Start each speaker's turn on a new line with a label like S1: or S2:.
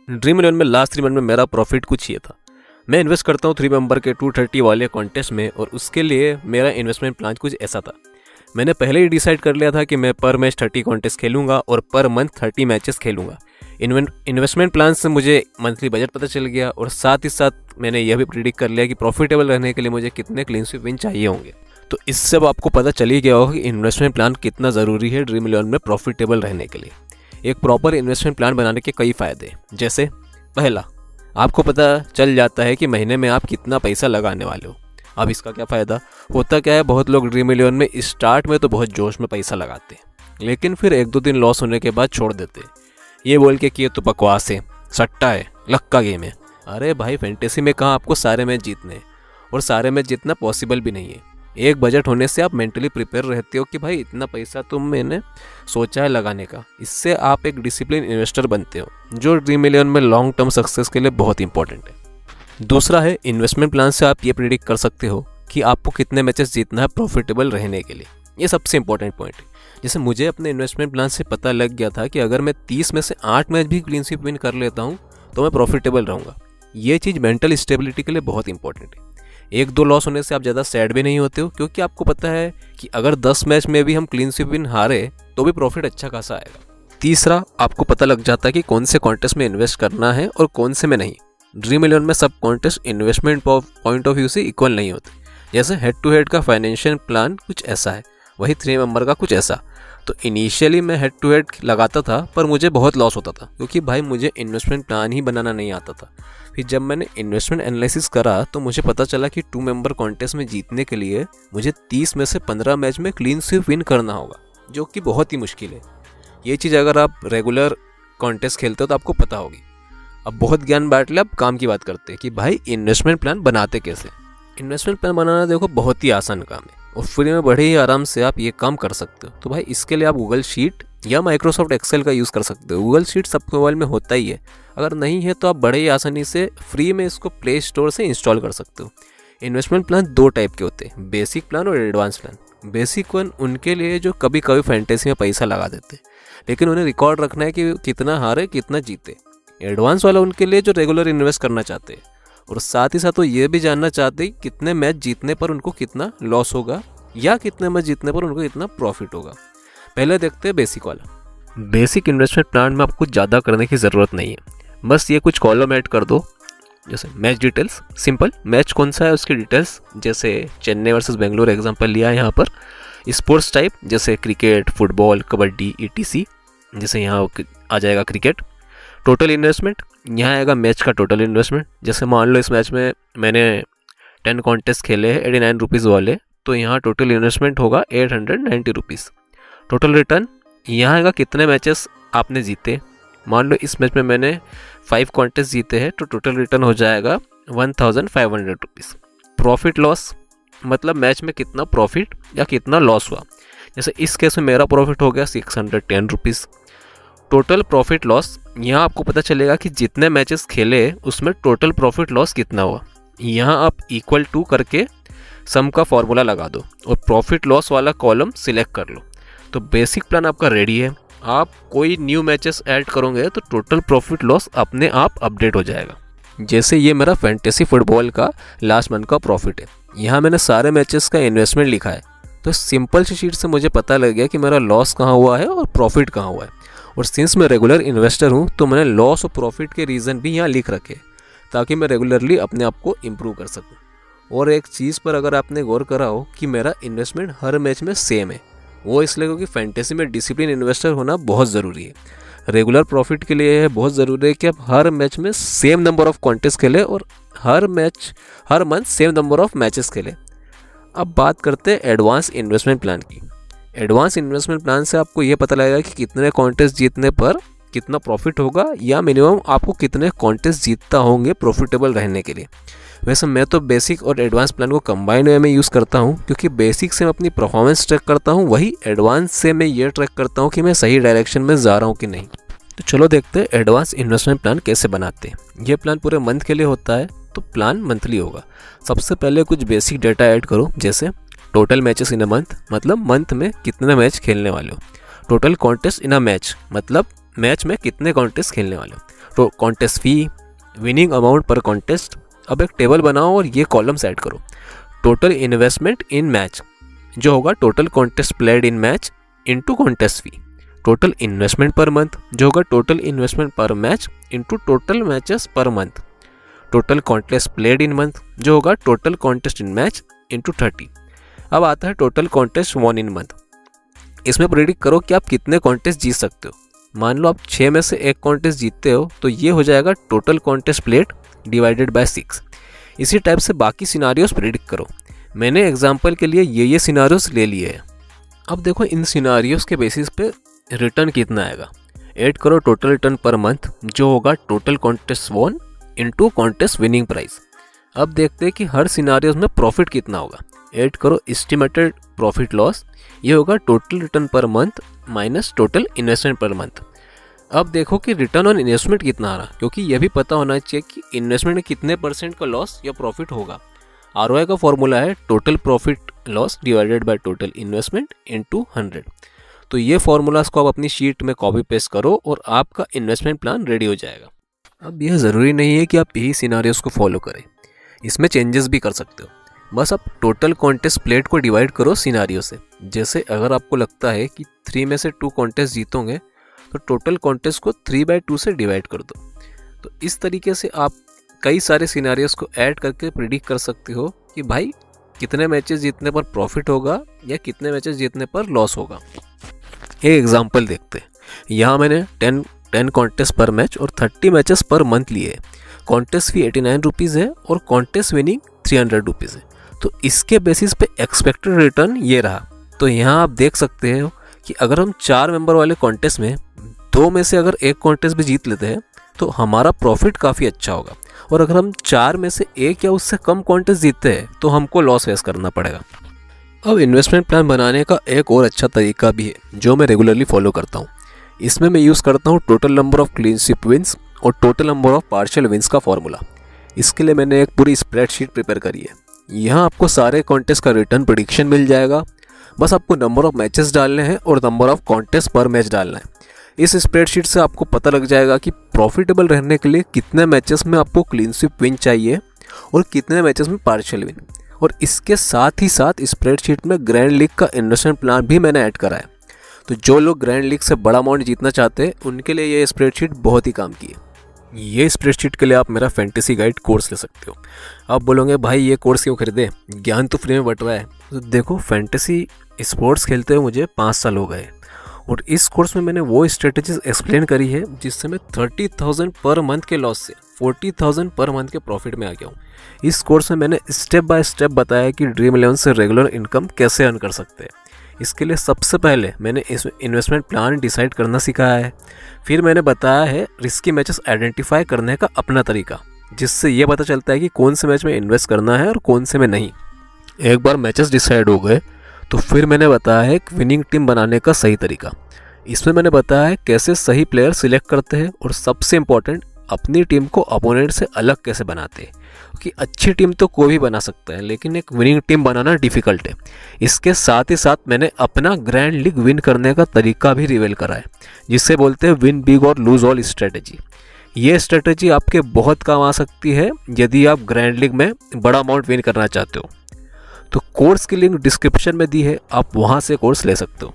S1: Dream 11 में last 3 month में मेरा प्रॉफिट कुछ ये था। मैं इन्वेस्ट करता हूँ 3 मेंबर के 230 वाले कॉन्टेस्ट में, और उसके लिए मेरा इन्वेस्टमेंट प्लान कुछ ऐसा था। मैंने पहले ही डिसाइड कर लिया था कि मैं पर मैच 30 कॉन्टेस्ट खेलूंगा और पर मंथ 30 मैचेस खेलूंगा। इन्वेस्टमेंट प्लान से मुझे मंथली बजट पता चल गया, और साथ ही साथ मैंने यह भी प्रिडिक्ट कर लिया कि प्रॉफिटेबल रहने के लिए मुझे कितने क्लीन स्वीप विन चाहिए होंगे। तो इससे अब आपको पता चल ही गया होगा कि इन्वेस्टमेंट प्लान कितना ज़रूरी है ड्रीम 11 में प्रॉफिटेबल रहने के लिए। एक प्रॉपर इन्वेस्टमेंट प्लान बनाने के कई फ़ायदे, जैसे पहला, आपको पता चल जाता है कि महीने में आप कितना पैसा लगाने वाले हो। अब इसका क्या फ़ायदा होता क्या है, बहुत लोग ड्रीम 11 में स्टार्ट में तो बहुत जोश में पैसा लगाते हैं, लेकिन फिर 1-2 दिन लॉस होने के बाद छोड़ देते हैं, ये बोल के कि ये तो बकवास है, सट्टा है, लक का गेम है। अरे भाई, फैंटेसी में कहाँ आपको सारे मैच जीतने हैं, और सारे मैच जीतना पॉसिबल भी नहीं है। एक बजट होने से आप मेंटली प्रिपेयर रहते हो कि भाई इतना पैसा तो मैंने सोचा है लगाने का। इससे आप एक डिसिप्लिन इन्वेस्टर बनते हो, जो ड्रीम 11 में लॉन्ग टर्म सक्सेस के लिए बहुत इंपॉर्टेंट है। दूसरा है, इन्वेस्टमेंट प्लान से आप ये प्रिडिक्ट कर सकते हो कि आपको कितने मैचेस जीतना है प्रॉफिटेबल रहने के लिए। ये सबसे इंपॉर्टेंट पॉइंट है। जैसे मुझे अपने इन्वेस्टमेंट प्लान से पता लग गया था कि अगर मैं 30 में से 8 मैच भी क्लीन स्वीप विन कर लेता हूँ तो मैं प्रॉफिटेबल रहूँगा। ये चीज़ मेंटल स्टेबिलिटी के लिए बहुत इंपॉर्टेंट है। 1-2 लॉस होने से आप ज़्यादा सैड भी नहीं होते हो, क्योंकि आपको पता है कि अगर 10 मैच में भी हम क्लीन स्वीप विन हारे तो भी प्रॉफिट अच्छा खासा आएगा। तीसरा, आपको पता लग जाता है कि कौन से कॉन्टेस्ट में इन्वेस्ट करना है और कौन से में नहीं। ड्रीम 11 में सब contest investment point of view से इक्वल नहीं होते। जैसे हेड टू हेड का फाइनेंशियल प्लान कुछ ऐसा है, वही 3 मेंबर का कुछ ऐसा। तो इनिशियली मैं हेड टू हेड लगाता था, पर मुझे बहुत लॉस होता था, क्योंकि भाई मुझे इन्वेस्टमेंट प्लान ही बनाना नहीं आता था। फिर जब मैंने इन्वेस्टमेंट एनालिसिस करा तो मुझे पता चला कि 2 मेंबर कॉन्टेस्ट में जीतने के लिए मुझे 30 में से 15 मैच में क्लीन स्वीप विन करना होगा, जो कि बहुत ही मुश्किल है। ये चीज़ अगर आप रेगुलर कॉन्टेस्ट खेलते हो तो आपको पता होगी। अब बहुत ज्ञान बांट ले, अब काम की बात करते हैं कि भाई इन्वेस्टमेंट प्लान बनाते कैसे। इन्वेस्टमेंट प्लान बनाना देखो बहुत ही आसान काम है, और फ्री में बड़े ही आराम से आप ये काम कर सकते हो। तो भाई इसके लिए आप गूगल शीट या माइक्रोसॉफ्ट एक्सेल का यूज़ कर सकते हो। गूगल शीट सबके मोबाइल में होता ही है, अगर नहीं है तो आप बड़े ही आसानी से फ्री में इसको प्ले स्टोर से इंस्टॉल कर सकते हो। इन्वेस्टमेंट प्लान 2 टाइप के होते हैं, बेसिक प्लान और एडवांस प्लान। बेसिक वन उनके लिए जो कभी कभी फैंटेसी में पैसा लगा देते हैं, लेकिन उन्हें रिकॉर्ड रखना है कि कितना हारे कितना जीते। एडवांस वाला उनके लिए जो रेगुलर इन्वेस्ट करना चाहते हैं, और साथ ही साथ वो ये भी जानना चाहते हैं कितने मैच जीतने पर उनको कितना लॉस होगा या कितने मैच जीतने पर उनको कितना प्रॉफिट होगा। पहले देखते हैं बेसिक वाला। बेसिक इन्वेस्टमेंट प्लान में आपको ज़्यादा करने की ज़रूरत नहीं है, बस ये कुछ कॉलम ऐड कर दो, जैसे मैच डिटेल्स, सिंपल मैच कौन सा है उसकी डिटेल्स, जैसे चेन्नई वर्सेस बेंगलोर एग्जांपल लिया है यहाँ पर। स्पोर्ट्स टाइप जैसे क्रिकेट, फुटबॉल, कबड्डी, ETC, जैसे यहाँ आ जाएगा क्रिकेट। टोटल इन्वेस्टमेंट, यहाँ आएगा मैच का टोटल इन्वेस्टमेंट। जैसे मान लो इस मैच में मैंने 10 कॉन्टेस्ट खेले हैं 89 रुपीज़ वाले, तो यहाँ टोटल इन्वेस्टमेंट होगा 890 रुपीज़। टोटल रिटर्न, यहाँ आएगा कितने मैचेस आपने जीते। मान लो इस मैच में मैंने 5 कॉन्टेस्ट जीते हैं, तो टोटल रिटर्न हो जाएगा 1500 रुपीज़। प्रॉफिट लॉस मतलब मैच में कितना प्रॉफिट या कितना लॉस हुआ। जैसे इस केस में मेरा प्रॉफिट हो गया 610 रुपीज़। टोटल प्रॉफिट लॉस, यहाँ आपको पता चलेगा कि जितने मैचेस खेले उसमें टोटल प्रॉफिट लॉस कितना हुआ। यहाँ आप इक्वल टू करके सम का फॉर्मूला लगा दो और प्रॉफिट लॉस वाला कॉलम सिलेक्ट कर लो। तो बेसिक प्लान आपका रेडी है। आप कोई न्यू मैचेस ऐड करोगे तो टोटल प्रॉफिट लॉस अपने आप अपडेट हो जाएगा। जैसे ये मेरा फैंटेसी फुटबॉल का लास्ट मंथ का प्रॉफिट है, यहाँ मैंने सारे मैचेस का इन्वेस्टमेंट लिखा है। तो सिंपल सी शीट से मुझे पता लग गया कि मेरा लॉस कहाँ हुआ है और प्रॉफिट कहाँ हुआ है। और सिंस मैं रेगुलर इन्वेस्टर हूँ तो मैंने लॉस और प्रॉफिट के रीज़न भी यहाँ लिख रखे, ताकि मैं रेगुलरली अपने आप को इम्प्रूव कर सकूँ। और एक चीज़ पर अगर आपने गौर करा हो कि मेरा इन्वेस्टमेंट हर मैच में सेम है, वो इसलिए क्योंकि फैंटेसी में डिसिप्लिन इन्वेस्टर होना बहुत ज़रूरी है। रेगुलर प्रॉफिट के लिए है बहुत ज़रूरी है कि आप हर मैच में सेम नंबर ऑफ कॉन्टेस्ट खेलें और हर month same number of matches खेलें। अब बात करते हैं एडवांस इन्वेस्टमेंट प्लान की। एडवांस इन्वेस्टमेंट प्लान से आपको ये पता लगेगा कि कितने कॉन्टेस्ट जीतने पर कितना प्रॉफिट होगा, या मिनिमम आपको कितने कॉन्टेस्ट जीतता होंगे प्रॉफिटेबल रहने के लिए। वैसे मैं तो बेसिक और एडवांस प्लान को कंबाइंड वे में यूज़ करता हूँ, क्योंकि बेसिक से मैं अपनी परफॉर्मेंस ट्रैक करता हूँ, वही एडवांस से मैं ये ट्रैक करता हूँ कि मैं सही डायरेक्शन में जा रहा हूँ कि नहीं। तो चलो देखते हैं एडवांस इन्वेस्टमेंट प्लान कैसे बनाते हैं। ये प्लान पूरे मंथ के लिए होता है, तो प्लान मंथली होगा। सबसे पहले कुछ बेसिक डेटा ऐड करो, जैसे total matches in a month, मतलब मंथ में कितने मैच खेलने वाले हो। Total contest in a match, मतलब मैच में कितने कॉन्टेस्ट खेलने वाले हो। तो कॉन्टेस्ट फी, विनिंग अमाउंट पर कॉन्टेस्ट। अब एक टेबल बनाओ और ये कॉलम्स ऐड करो। टोटल इन्वेस्टमेंट इन मैच जो होगा total contest played in match into contest fee. Total investment पर मंथ जो होगा टोटल इन्वेस्टमेंट पर match into total matches per month. Total contest played in month जो होगा टोटल कॉन्टेस्ट इन match into 30। अब आता है टोटल कॉन्टेस्ट वॉन इन month. इसमें प्रेडिक्ट करो कि आप कितने कॉन्टेस्ट जीत सकते हो। मान लो आप 6 में से एक कॉन्टेस्ट जीतते हो तो ये हो जाएगा total contest played divided by 6। इसी टाइप से बाकी सिनारियोस प्रेडिक्ट करो। मैंने एग्जांपल के लिए ये सिनारियोस ले लिए हैं। अब देखो इन सिनारियोस के बेसिस पे रिटर्न कितना आएगा। ऐड करो टोटल रिटर्न पर मंथ जो होगा total contest won into contest winning prize. अब देखते हैं कि हर सिनारियोस में प्रॉफिट कितना होगा। ऐड करो एस्टिमेटेड प्रॉफिट लॉस, ये होगा total return per month minus total investment per month. अब देखो कि रिटर्न ऑन इन्वेस्टमेंट कितना आ रहा, क्योंकि यह भी पता होना चाहिए कि इन्वेस्टमेंट में कितने % का लॉस या प्रॉफिट होगा। ROI का फॉर्मूला है total profit loss divided by total investment into 100। तो ये फॉर्मूलाज को आप अपनी शीट में कॉपी पेस्ट करो और आपका इन्वेस्टमेंट प्लान रेडी हो जाएगा। अब यह ज़रूरी नहीं है कि आप यही सिनारियोस को फॉलो करें, इसमें चेंजेस भी कर सकते हो। बस आप टोटल कॉन्टेस्ट प्लेड को डिवाइड करो सिनारियो से। जैसे अगर आपको लगता है कि 3 में से 2 कॉन्टेस्ट जीतोगे तो टोटल कॉन्टेस्ट को 3/2 से डिवाइड कर दो। तो इस तरीके से आप कई सारे सिनारियोस को ऐड करके प्रिडिक्ट कर सकते हो कि भाई कितने मैचेस जीतने पर प्रॉफिट होगा या कितने मैचेस जीतने पर लॉस होगा। एक एग्जांपल देखते हैं। यहाँ मैंने 10 कॉन्टेस्ट पर मैच और 30 मैचेस पर मंथ लिए। कॉन्टेस्ट फी 89 रुपीज़ है और कॉन्टेस्ट विनिंग 300 रुपीज़ है। तो इसके बेसिस पे एक्सपेक्टेड रिटर्न ये रहा। तो यहाँ आप देख सकते हो कि अगर हम 4 मेंबर वाले कॉन्टेस्ट में 2 में से अगर एक कॉन्टेस्ट भी जीत लेते हैं तो हमारा प्रॉफिट काफ़ी अच्छा होगा, और अगर हम 4 में से एक या उससे कम कॉन्टेस्ट जीतते हैं तो हमको लॉस फेस करना पड़ेगा। अब इन्वेस्टमेंट प्लान बनाने का एक और अच्छा तरीका भी है जो मैं रेगुलरली फॉलो करता हूँ। इसमें मैं यूज़ करता हूँ total number of clean sweep wins और total number of partial wins का फॉर्मूला। इसके लिए मैंने एक पूरी स्प्रेडशीट प्रिपेयर करी है। यहाँ आपको सारे कॉन्टेस्ट का रिटर्न प्रेडिक्शन मिल जाएगा। बस आपको नंबर ऑफ मैचेस डालने हैं और नंबर ऑफ कॉन्टेस्ट पर मैच डालना है। इस स्प्रेडशीट से आपको पता लग जाएगा कि प्रॉफिटेबल रहने के लिए कितने मैचेस में आपको क्लीन स्वीप विन चाहिए और कितने मैचेस में पार्शियल विन। और इसके साथ ही साथ स्प्रेडशीट में ग्रैंड लीग का इन्वेस्टमेंट प्लान भी मैंने ऐड करा है। तो जो लोग ग्रैंड लीग से बड़ा अमाउंट जीतना चाहते हैं उनके लिए ये स्प्रेडशीट बहुत ही काम की है। ये स्प्रेडशीट के लिए आप मेरा फैंटेसी गाइड कोर्स ले सकते हो। आप बोलोगे भाई ये कोर्स क्यों खरीदे, ज्ञान तो फ्री में बट रहा है। तो देखो फैंटेसी स्पोर्ट्स खेलते हुए मुझे 5 साल हो गए और इस कोर्स में मैंने वो स्ट्रेटजीज एक्सप्लेन करी है जिससे मैं 30,000 पर मंथ के लॉस से 40,000 पर मंथ के प्रॉफिट में आ गया हूँ। इस कोर्स में मैंने स्टेप बाय स्टेप बताया कि ड्रीम 11 से रेगुलर इनकम कैसे अर्न कर सकते हैं। इसके लिए सबसे पहले मैंने इस इन्वेस्टमेंट प्लान डिसाइड करना सिखाया है। फिर मैंने बताया है रिस्की मैचेस आइडेंटिफाई करने का अपना तरीका, जिससे ये पता चलता है कि कौन से मैच में इन्वेस्ट करना है और कौन से में नहीं। एक बार मैचेस डिसाइड हो गए तो फिर मैंने बताया है एक विनिंग टीम बनाने का सही तरीका। इसमें मैंने बताया है कैसे सही प्लेयर सिलेक्ट करते हैं और सबसे इम्पोर्टेंट अपनी टीम को अपोनेंट से अलग कैसे बनाते हैं। क्योंकि अच्छी टीम तो कोई भी बना सकता है लेकिन एक विनिंग टीम बनाना डिफ़िकल्ट है। इसके साथ ही साथ मैंने अपना ग्रैंड लीग विन करने का तरीका भी रिवील करा है, जिससे बोलते हैं विन बिग और लूज ऑल स्ट्रेटजी। ये स्ट्रेटजी आपके बहुत काम आ सकती है यदि आप ग्रैंड लीग में बड़ा अमाउंट विन करना चाहते हो। तो कोर्स की लिंक डिस्क्रिप्शन में दी है, आप वहाँ से कोर्स ले सकते हो।